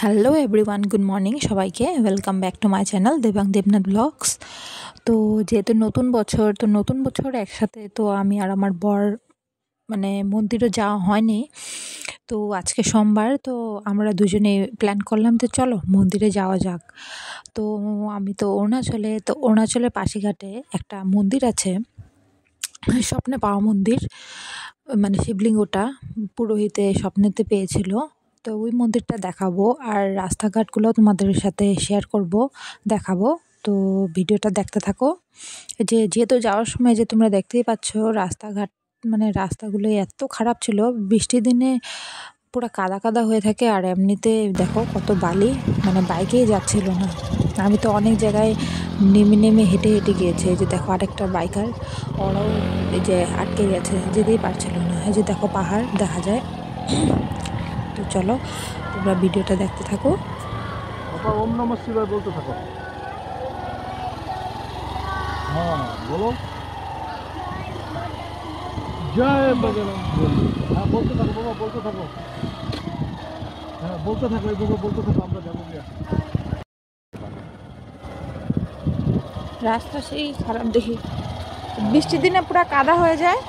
Hello everyone, good morning সবাইকে। Welcome back to my channel Debang Debnath vlogs. তো যেহেতু নতুন বছর একসাথে, তো আমি আর আমার বর মন্দিরে যাওয়া হয়নি। তো আজকে সোমবার, তো আমরা দুজনে প্ল্যান করলাম তো চলো মন্দিরে যাওয়া যাক। তো আমি তো অরুণাচলের পাশিঘাটে একটা মন্দির আছে, স্বপ্নে পাওয়া মন্দির, শিবলিঙ্গটা পুরোহিতে স্বপ্নেতে পেয়েছিল। তো ওই মন্দিরটা দেখাবো আর রাস্তাঘাটগুলো তোমাদের সাথে শেয়ার করব, দেখাবো। তো ভিডিওটা দেখতে থাকো। যেহেতু যাওয়ার সময় যে তোমরা দেখতেই পাচ্ছ রাস্তাঘাট, রাস্তাগুলো এত খারাপ ছিল, বৃষ্টির দিনে পুরো কাদা কাদা হয়ে থাকে। আর এমনিতে দেখো কত বালি, বাইকেই যাচ্ছিল না। আমি তো অনেক জায়গায় নেমে নেমে হেঁটে হেঁটে গিয়েছে। এই যে দেখো আরেকটা বাইকার, ওরাও এই যে আটকে গেছে, যেতেই পারছিল না। এই যে দেখো পাহাড় দেখা যায়। তো চলো তোমরা ভিডিওটা দেখতে থাকো। ওম নমঃ শিবায় বলতে থাকো। হ্যাঁ বলো, জয় বজরং বলি। হ্যাঁ বলতে থাকো বাবা, বলতে থাকো। হ্যাঁ বলতে থাকো, এইভাবে বলতে থাকো, আমরা যাবো গিয়া। রাস্তা সেই খারাপ দেখি, বৃষ্টির দিনে পুরো কাদা হয়ে যায়।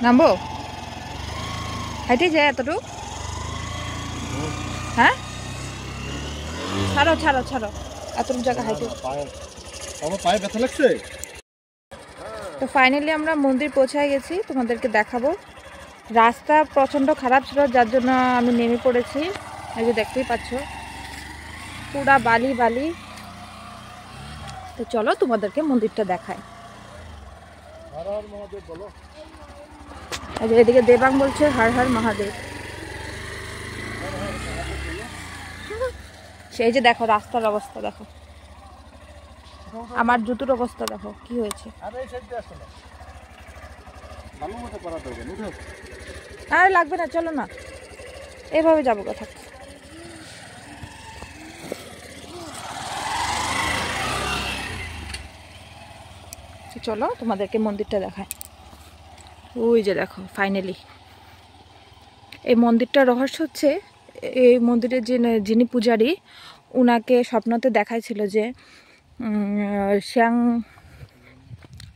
নামবো, হাইটে যায় এতটুকু। হ্যাঁ ছাড়ো ছাড়ো ছাড়ো, এতটুকু জায়গা হাইটে। আমার পায়ে ব্যথা লাগছে। তো ফাইনালি আমরা মন্দির পৌঁছায় গেছি, তোমাদেরকে দেখাবো। রাস্তা প্রচণ্ড খারাপ ছিল, যার জন্য আমি নেমে পড়েছি। এই যে দেখতেই পাচ্ছ পুরা বালি বালি। তো চলো তোমাদেরকে মন্দিরটা দেখায়। হর হর মহাদেব বলো। এই যে এদিকে দেবাং বলছে হর হর মহাদেব। সেই যে দেখো রাস্তার অবস্থা দেখো, আমার জুতোর অবস্থা দেখো কি হয়েছে। আর লাগবে না, চলো না, এভাবে যাবো কথা। চলো তোমাদেরকে মন্দিরটা দেখায়। ওই যে দেখো ফাইনালি এই মন্দিরটার রহস্য হচ্ছে, এই মন্দিরের যিনি পূজারী, উনাকে স্বপ্নতে দেখাইছিল যে শিয়াং,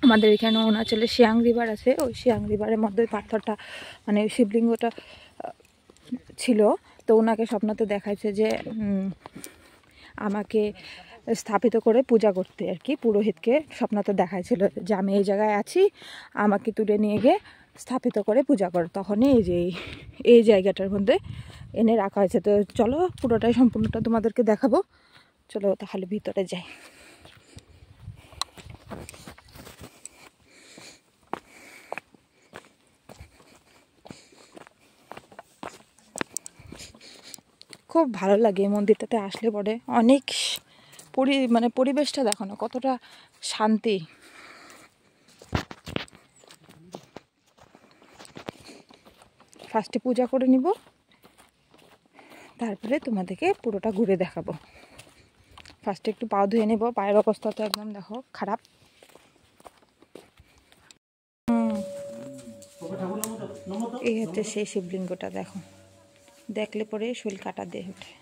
আমাদের এখানে অরুণাচলে শিয়াং রিভার আছে, ওই শিয়াং রিভারের মধ্যে পাথরটা ওই শিবলিঙ্গটা ছিল। তো ওনাকে স্বপ্নতে দেখাইছে যে আমাকে স্থাপিত করে পূজা করতে আর কি। পুরোহিতকে স্বপ্নতে দেখাইছিল যে আমি এই জায়গায় আছি, আমাকে তুলে নিয়ে গিয়ে স্থাপিত করে পূজা করে। তখনই এই জায়গাটার মধ্যে এনে রাখা হয়েছে। তো চলো পুরোটাই সম্পূর্ণটা তোমাদেরকে দেখাবো। চলো তাহলে ভিতরে যাই। খুব ভালো লাগে এই মন্দিরটাতে আসলে পরে। অনেক পরিবেশটা দেখো না কতটা শান্তি। ফার্স্টে পূজা করে নিব, তারপরে তোমাদেরকে পুরোটা ঘুরে দেখাবো। ফার্স্টে একটু পা ধুয়ে নেব, পায়ের অবস্থা তো একদম দেখো খারাপ। এই হচ্ছে সেই শিবলিঙ্গটা, দেখো দেখলে পরে শরীর কাটা দিয়ে ওঠে।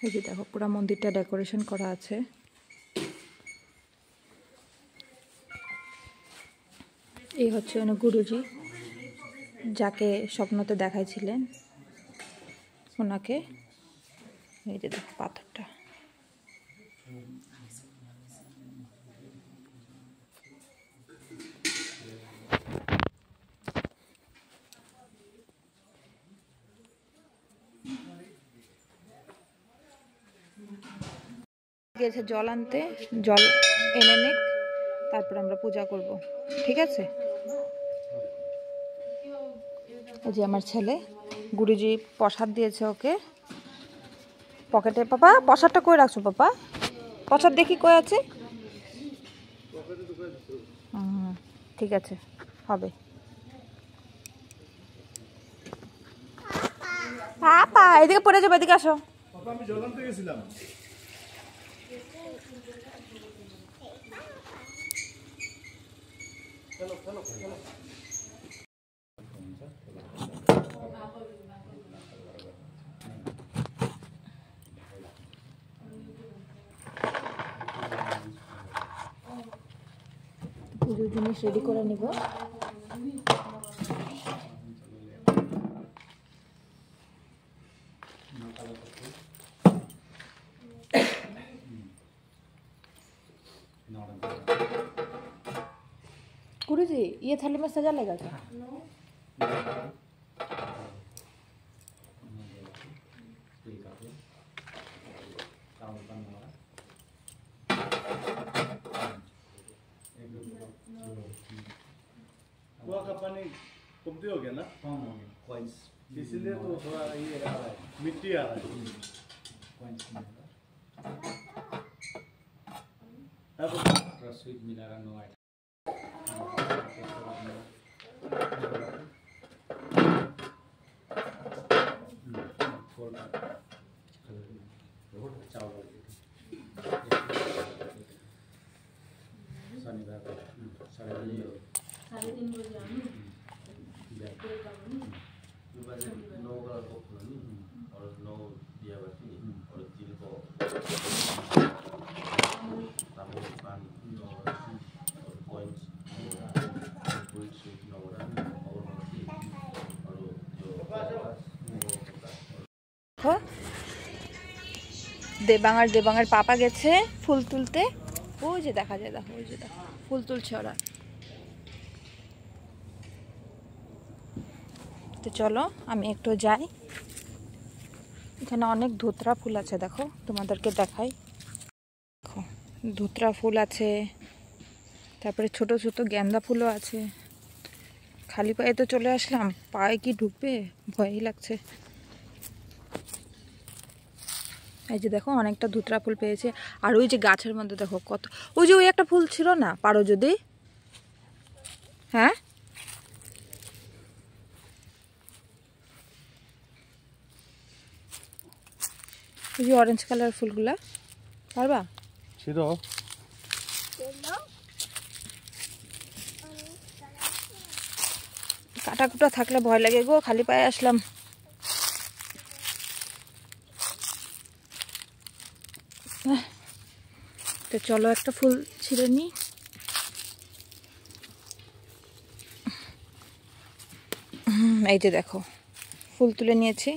এই যে দেখো পুরো মন্দিরটা ডেকোরেশন করা আছে। এই হচ্ছে গুরুজি, যাকে স্বপ্নতে দেখাইছিলেন ওনাকে। এই যে দেখো পাথরটা। গেছে জল আনতে, জল এনে নে, তারপর আমরা পূজা করব, ঠিক আছে? এই যে আমার ছেলে, গুরুজি প্রসাদ দিয়েছে ওকে পকেটে। পাপা প্রসাদটা কই রাখছো পাপা? প্রসাদ দেখি কই আছে। ঠিক আছে, হবে। পাপা এদিকে পড়ে যাবে, এদিকে আসো। আমি জল আনতে গেছিলাম। পুজোর জিনিস রেডি করে নিব। गुरुजी ये थाली में सजा लेगा क्या? कुआं का पानी कमती हो गया ना, इसलिए तो थोड़ा ये आ रहा है, मिट्टी आ रहा है। स्वीट मिला नो आइटम शनिवार 3:30 बजे नौ और 9 दिया बत्ती और 3 को तांबूल पान और कॉइन्स पूरी स्वीट नौरा और मोती और जो দেবাঙার পাপা গেছে ফুল তুলতে। ওই যে দেখা যায়, দেখো ওই যে দেখো ফুল তুলছে ওরা। তো চলো আমি একটু যাই, এখানে অনেক ধুতরা ফুল আছে, দেখো তোমাদেরকে দেখাই। দেখো ধুতরা ফুল আছে, তারপরে ছোট ছোট গেন্দা ফুলও আছে। খালি পায়ে তো চলে আসলাম, পায়ে কি ঢুকবে ভয়ই লাগছে। এই যে দেখো অনেকটা ধুতরা ফুল পেয়েছে। আর ওই যে গাছের মধ্যে দেখো কত, ওই যে ওই একটা ফুল ছিল না, পারো যদি, হ্যাঁ ওই যে অরেঞ্জ কালার ফুলগুলা পারবা? ছিল কাটা কুটা থাকলে ভয় লাগে গো, খালি পায়ে আসলাম। তো চলো একটা ফুল ছিঁড়ে নি। এই যে দেখো ফুল তুলে নিয়েছি,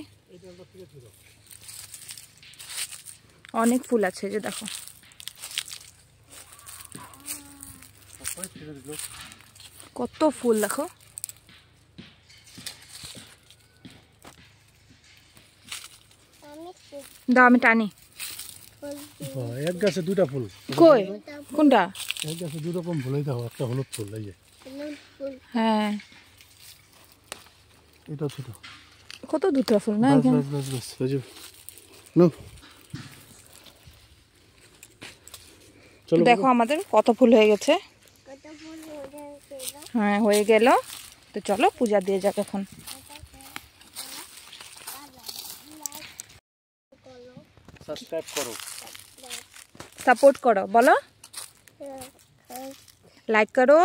অনেক ফুল আছে যে দেখো। কত ফুল দেখো। দাও আমি টানি। এক গাছে দুটা ফুল। কই কোনটা? এক গাছে দুই রকম ফুলই দাও, একটা হলুদ ফুল এই যে। হ্যাঁ এটা ছোট। কত দুটো ফুল না এখানে। বাস এই যে নো চলো দেখো আমাদের কত ফুল হয়ে গেছে। হ্যাঁ হয়ে গেল। তো চলো পূজা দিয়ে যাক এখন। সাবস্ক্রাইব করো, সাপোর্ট করো, বলো लाइक करो,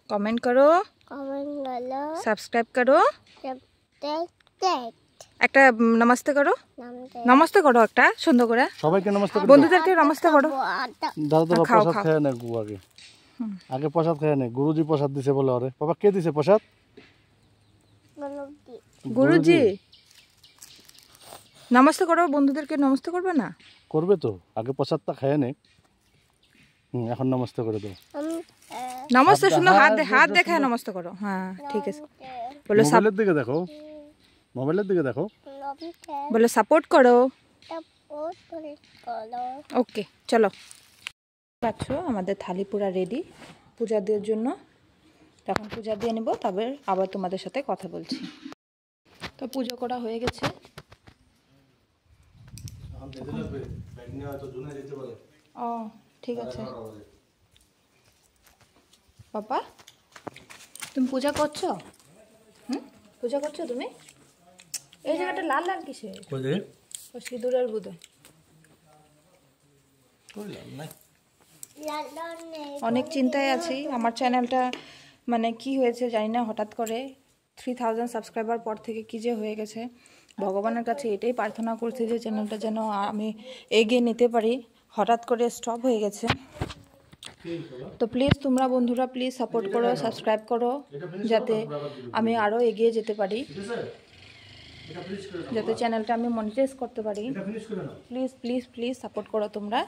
कमेंट करो, सब्सक्राइब करो, একটা নমস্তে করো, নমস্তে করো একটা সুন্দর করে। সবাইকে নমস্তে করো, বন্ধুদেরকে নমস্তে করো। দাদা দাদা প্রসাদ খেয়ে নে গু আগে, আগে প্রসাদ খেয়ে নে। গুরুজি প্রসাদ দিছে বলে। আরে বাবা কে দিছে প্রসাদ? গুরুজি। নমস্তে করো, বন্ধুদেরকে নমস্তে করবে না? করবে তো, আগে প্রসাদটা খেয়ে নে। এখন নমস্তে করে দাও। নমস্তে শুনো, হাত দেখায় নমস্তে করো। হ্যাঁ ঠিক আছে। বলো মোবাইলের দিকে দেখো, মোবাইলের দিকে দেখো। বলো সাপোর্ট করো। ওকে চলো। পাচ্ছ আমাদের থালি পুরা রেডি পূজা দেওয়ার জন্য। তখন পূজা দিয়ে নেব, তবে আবার তোমাদের সাথে কথা বলছি। তো পুজো করা হয়ে গেছে। ও ঠিক আছে। পাপা তুমি পূজা করছো? পূজা করছো তুমি? এই জায়গাটা লাল লাল কিসে? ও সিঁদুরের বুদে। অনেক চিন্তায় আছি। আমার চ্যানেলটা মানে কি হয়েছে জানি না, হঠাৎ করে 3000 সাবস্ক্রাইবার পর থেকে কি যে হয়ে গেছে। ভগবানের কাছে এটাই প্রার্থনা করছি যে চ্যানেলটা যেন আমি এগিয়ে নিতে পারি। হঠাৎ করে স্টপ হয়ে গেছে। তো প্লিজ তোমরা বন্ধুরা প্লিজ সাপোর্ট করো, সাবস্ক্রাইব করো, যাতে আমি আরও এগিয়ে যেতে পারি, যাতে চ্যানেলটা আমি মনিটাইজ করতে পারি। প্লিজ প্লিজ প্লিজ সাপোর্ট করো তোমরা।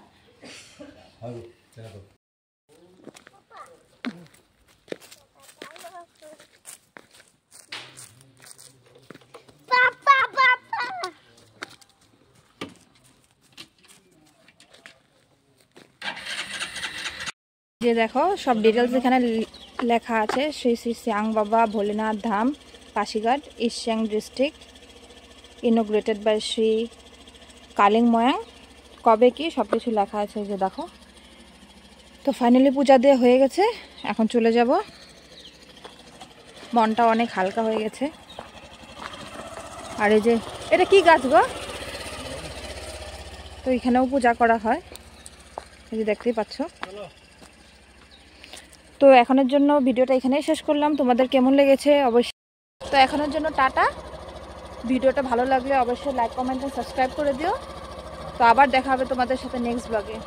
যে দেখো সব ডিটেলস এখানে লেখা আছে। Shri Shri Shyang Baba Bholenath Dham Pasighat East Siang district, inaugurated by Shri Kaling Moyang. কবে কি সব কিছু লেখা আছে যে দেখো। তো ফাইনালি পূজা দেওয়া হয়ে গেছে, এখন চলে যাব। মনটা অনেক হালকা হয়ে গেছে। আর এই যে এটা কি গাছ গো? তো এখানেও পূজা করা হয়, এই যে দেখতেই পাচ্ছ। তো এখনের জন্য ভিডিওটা এখানেই শেষ করলাম। তোমাদের কেমন লেগেছে অবশ্যই। তো এখনের জন্য টাটা। ভিডিওটা ভালো লাগলে অবশ্যই লাইক কমেন্ট সাবস্ক্রাইব করে দিও। তো আবার দেখা হবে তোমাদের সাথে নেক্সট ব্লগে।